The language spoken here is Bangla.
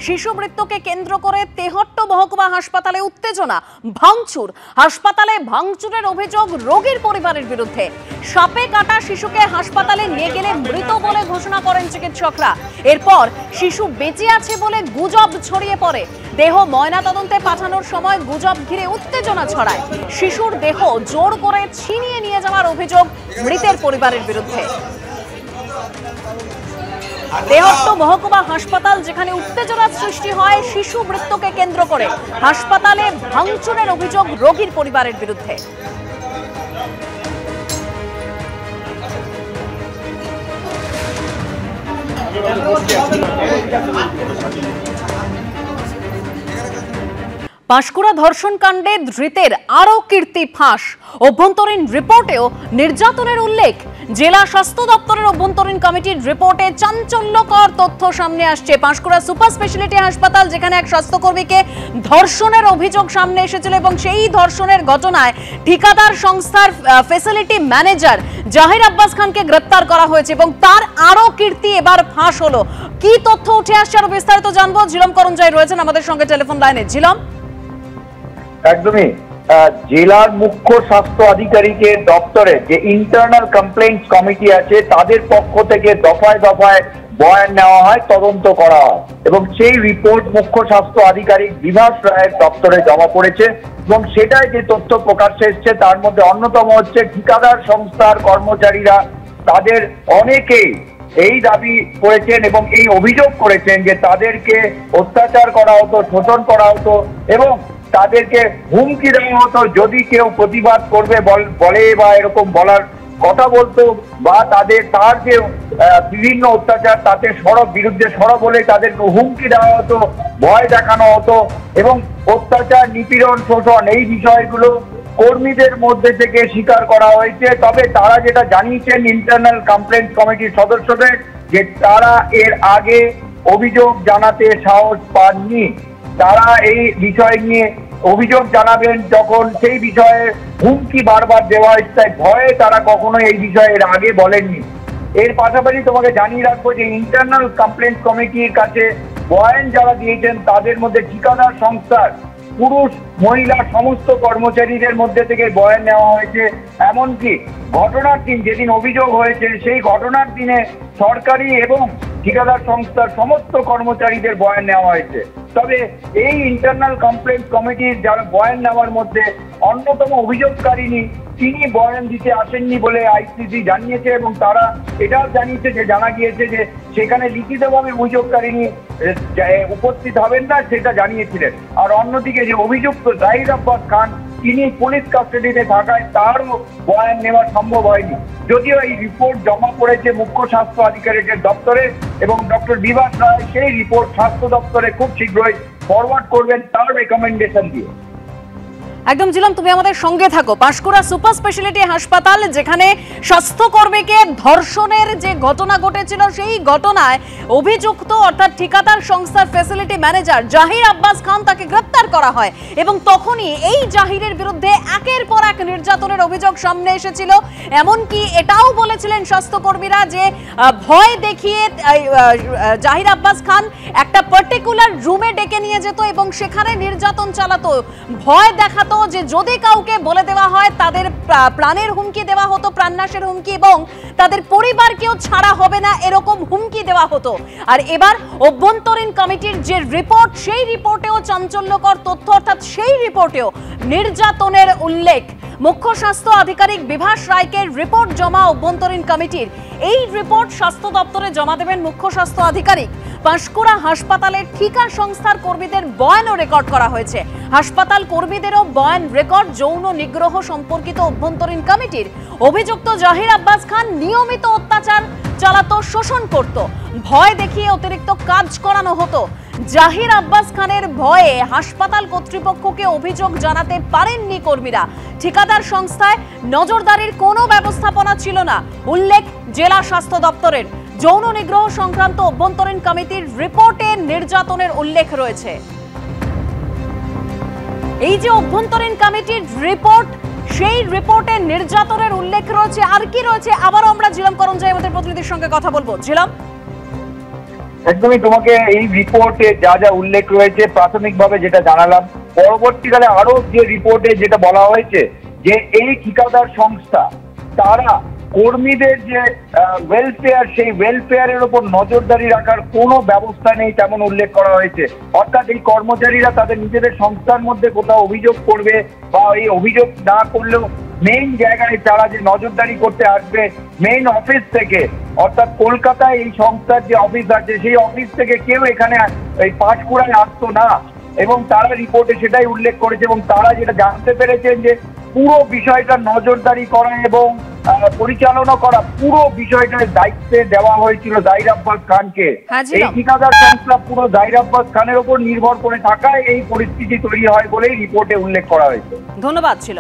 শিশু মৃত্যুকে কেন্দ্র করে তেহট্ট মহকুমা হাসপাতালে উত্তেজনা, ভাঙচুর। হাসপাতালে ভাঙচুরের অভিযোগ রোগীর পরিবারের বিরুদ্ধে। সাপে কাটা শিশুকে হাসপাতালে নিয়ে গেলে মৃত বলে ঘোষণা করেন চিকিৎসকরা। এরপর শিশু বেঁচে আছে বলে গুজব ছড়িয়ে পড়ে। দেহ ময়নাতদন্তে পাঠানোর সময় গুজব ঘিরে উত্তেজনা ছড়ায়। শিশুর দেহ জোর করে ছিনিয়ে নিয়ে যাওয়ার অভিযোগ মৃতের পরিবারের বিরুদ্ধে। তেহট্ট মহকুমা হাসপাতাল যেখানে উত্তেজনা সৃষ্টি হয় শিশু মৃত্যুকে কেন্দ্র করে, হাসপাতালে ভাঙচুরের অভিযোগ রোগীর পরিবারের বিরুদ্ধে। পাঁশকুড়া ধর্ষণ কাণ্ডে ধৃতের আরও কীর্তি ফাঁস। অভ্যন্তরীণ রিপোর্টেও নির্যাতনের উল্লেখ। জেলা স্বাস্থ্য দপ্তরের অভ্যন্তরীণ কমিটির রিপোর্টে চাঞ্চল্যকর তথ্য সামনে আসছে। পাঁশকুড়া সুপার স্পেশালিটি হাসপাতাল যেখানে এক স্বাস্থ্যকর্মীকে ধর্ষণের অভিযোগ সামনে এসেছিল এবং সেই ধর্ষণের ঘটনায় ঠিকাদার সংস্থার ফ্যাসিলিটি ম্যানেজার জাহির আব্বাস খানকে গ্রেপ্তার করা হয়েছে এবং তার আরও কীর্তি এবার ফাঁস হলো। কি তথ্য উঠে আসছে আরো বিস্তারিত জানবো। ঝিলম করঞ্জয় রয়েছেন আমাদের সঙ্গে টেলিফোন লাইনে। ঝিলম, একদমই জেলার মুখ্য স্বাস্থ্য আধিকারিকের দপ্তরে যে ইন্টারনাল কমপ্লেইন্টস কমিটি আছে তাদের পক্ষ থেকে দফায় দফায় বয়ান নেওয়া হয়, তদন্ত করা হয় এবং সেই রিপোর্ট মুখ্য স্বাস্থ্য আধিকারিক বিভাস রায়ের দপ্তরে জমা পড়েছে এবং সেটাই যে তথ্য প্রকাশ্যে এসছে তার মধ্যে অন্যতম হচ্ছে ঠিকাদার সংস্থার কর্মচারীরা তাদের অনেকেই এই দাবি করেছেন এবং এই অভিযোগ করেছেন যে তাদেরকে অত্যাচার করা হতো, শোষণ করা হতো এবং তাদেরকে হুমকি দেওয়া হতো যদি কেউ প্রতিবাদ করবে বলে বা এরকম বলার কথা বলতো বা তার যে বিভিন্ন অত্যাচার তাতে বিরুদ্ধে সরব হলে তাদেরকে হুমকি দেওয়া হতো, ভয় দেখানো হতো এবং অত্যাচার, নিপীড়ন, শোষণ এই বিষয়গুলো কর্মীদের মধ্যে থেকে স্বীকার করা হয়েছে। তবে তারা যেটা জানিয়েছেন ইন্টারনাল কমপ্লেন্ট কমিটির সদস্যদের যে তারা এর আগে অভিযোগ জানাতে সাহস পাননি। তারা এই বিষয় নিয়ে অভিযোগ জানাবেন যখন সেই বিষয়ে হুমকি বারবার দেওয়া হচ্ছে, তাই ভয়ে তারা কখনো এই বিষয়ে এর আগে বলেননি। এর পাশাপাশি তোমাকে জানিয়ে রাখবো যে ইন্টারনাল কমপ্লেন্ট কমিটির কাছে বয়ান যারা দিয়েছেন তাদের মধ্যে ঠিকাদার সংস্থার পুরুষ মহিলা সমস্ত কর্মচারীদের মধ্যে থেকে বয়ান নেওয়া হয়েছে। এমনকি ঘটনার দিন যেদিন অভিযোগ হয়েছে সেই ঘটনার দিনে সরকারি এবং ঠিকাদার সংস্থার সমস্ত কর্মচারীদের বয়ান নেওয়া হয়েছে। তবে এই ইন্টারনাল কমপ্লেন্ট কমিটির যারা বয়ান নেওয়ার মধ্যে অন্যতম অভিযোগকারিনী তিনি বয়ান দিতে আসেননি বলে আইসিসি জানিয়েছে এবং তারা এটাও জানিয়েছে যে জানা গিয়েছে যে সেখানে লিখিতভাবে অভিযোগকারিনী উপস্থিত হবেন না সেটা জানিয়েছিলেন। আর অন্যদিকে যে অভিযুক্ত জাহির আব্বাস খান তিনি পুলিশ কাস্টাডিতে থাকায় তারও বয়ান নেওয়া সম্ভব হয়নি। যদিও এই রিপোর্ট জমা পড়েছে মুখ্য স্বাস্থ্য আধিকারিকের দপ্তরে এবং ডক্টর বিভাস রায় সেই রিপোর্ট স্বাস্থ্য দপ্তরে খুব শীঘ্রই ফরওয়ার্ড করবেন তার রেকমেন্ডেশন দিয়ে। একদম ঝিলম, তুমি আমাদের সঙ্গে থাকো। পাঁশকুড়া সুপার স্পেশালিটি হাসপাতাল যেখানে স্বাস্থ্যকর্মীকে ধর্ষণের যে ঘটনা ঘটেছিল সেই ঘটনায় অভিযুক্ত অর্থাৎ ঠিকাদার সংস্থার ফ্যাসিলিটি ম্যানেজার জাহির আব্বাস খান তাকে গ্রেপ্তার করা হয় এবং তখনই এই জাহিরের বিরুদ্ধে একের পর এক নির্যাতনের অভিযোগ সামনে এসেছিল। এমনকি এটাও বলেছিলেন স্বাস্থ্যকর্মীরা যে ভয় দেখিয়ে জাহির আব্বাস খান একটা পার্টিকুলার রুমে ডেকে নিয়ে যেত এবং সেখানে নির্যাতন চালাতো, ভয় দেখাতো যে যদি কাউকে বলে দেওয়া হয় তাদের প্রাণের হুমকি দেওয়া হতো, প্রাণনাশের হুমকি এবং তাদের পরিবারকেও ছাড়া হবে না এরকম হুমকি দেওয়া হতো। আর এবার অভ্যন্তরীণ কমিটির যে রিপোর্ট সেই রিপোর্টেও চাঞ্চল্যকর তথ্য অর্থাৎ সেই রিপোর্টেও নির্যাতনের উল্লেখ। মুখ্য স্বাস্থ্য আধিকারিক বিভাস রায়কে রিপোর্ট জমা অভ্যন্তরীণ কমিটির। এই রিপোর্ট স্বাস্থ্য দপ্তরে জমা দেবেন মুখ্য স্বাস্থ্য আধিকারিক। পাঁশকুড়া হাসপাতালের ঠিকা সংস্থার কর্মীদের বয়ানও রেকর্ড করা হয়েছে। হাসপাতাল কর্মীদেরও বয়ান রেকর্ড। যৌন নিগ্রহ সম্পর্কিত অভ্যন্তরীণ কমিটির অভিযুক্ত জাহির আব্বাস খান নিয়মিত অত্যাচার চালাতো, শোষণ করত, ভয় দেখিয়ে অতিরিক্ত কাজ করানো হতো। জাহির আব্বাস খানের ভয়ে হাসপাতাল কর্তৃপক্ষকে অভিযোগ জানাতে পারেননি কর্মীরা। ঠিকাদার সংস্থায় নজরদারির কোনো ব্যবস্থাপনা ছিল না, উল্লেখ জেলা স্বাস্থ্য দপ্তরের। যৌন নিগ্রহ সংক্রান্ত অভ্যন্তরীণ কমিটির রিপোর্টে নির্যাতনের উল্লেখ রয়েছে। এই যে অভ্যন্তরীণ কমিটির রিপোর্ট সেই রিপোর্টে নির্যাতনের উল্লেখ রয়েছে। আর কি রয়েছে আবারও আমরা ঝিলম করঞ্জয় আমাদের প্রতিনিধির সঙ্গে কথা বলবো। ঝিলম, একদমই, তোমাকে এই রিপোর্টে যা যা উল্লেখ রয়েছে প্রাথমিকভাবে যেটা জানালাম, পরবর্তীকালে আরো যে রিপোর্টে যেটা বলা হয়েছে যে এই ঠিকাদার সংস্থা তারা কর্মীদের যে ওয়েলফেয়ার, সেই ওয়েলফেয়ারের উপর নজরদারি রাখার কোনো ব্যবস্থা নেই তেমন উল্লেখ করা হয়েছে। অর্থাৎ এই কর্মচারীরা তাদের নিজেদের সংস্থার মধ্যে কোথাও অভিযোগ করবে বা এই অভিযোগ না করলেও মেইন জায়গায় তারা যে নজরদারি করতে আসবে মেইন অফিস থেকে, অর্থাৎ কলকাতায় এই সংস্থার যে অফিস আছে সেই অফিস থেকে কেউ এখানে এই পাঁশকুড়ায় আসতো না, এবং তারা রিপোর্টে সেটাই উল্লেখ করেছে। এবং তারা যেটা জানতে পেরেছেন যে পুরো বিষয়টা নজরদারি করা এবং পরিচালনা করা পুরো বিষয়টার দায়িত্বে দেওয়া হয়েছিল জাহির আব্বাস খানকে। এই ঠিকাদার সংস্থা পুরো জাহির আব্বাস খানের উপর নির্ভর করে থাকায় এই পরিস্থিতি তৈরি হয় বলেই রিপোর্টে উল্লেখ করা হয়েছে। ধন্যবাদ ছিল।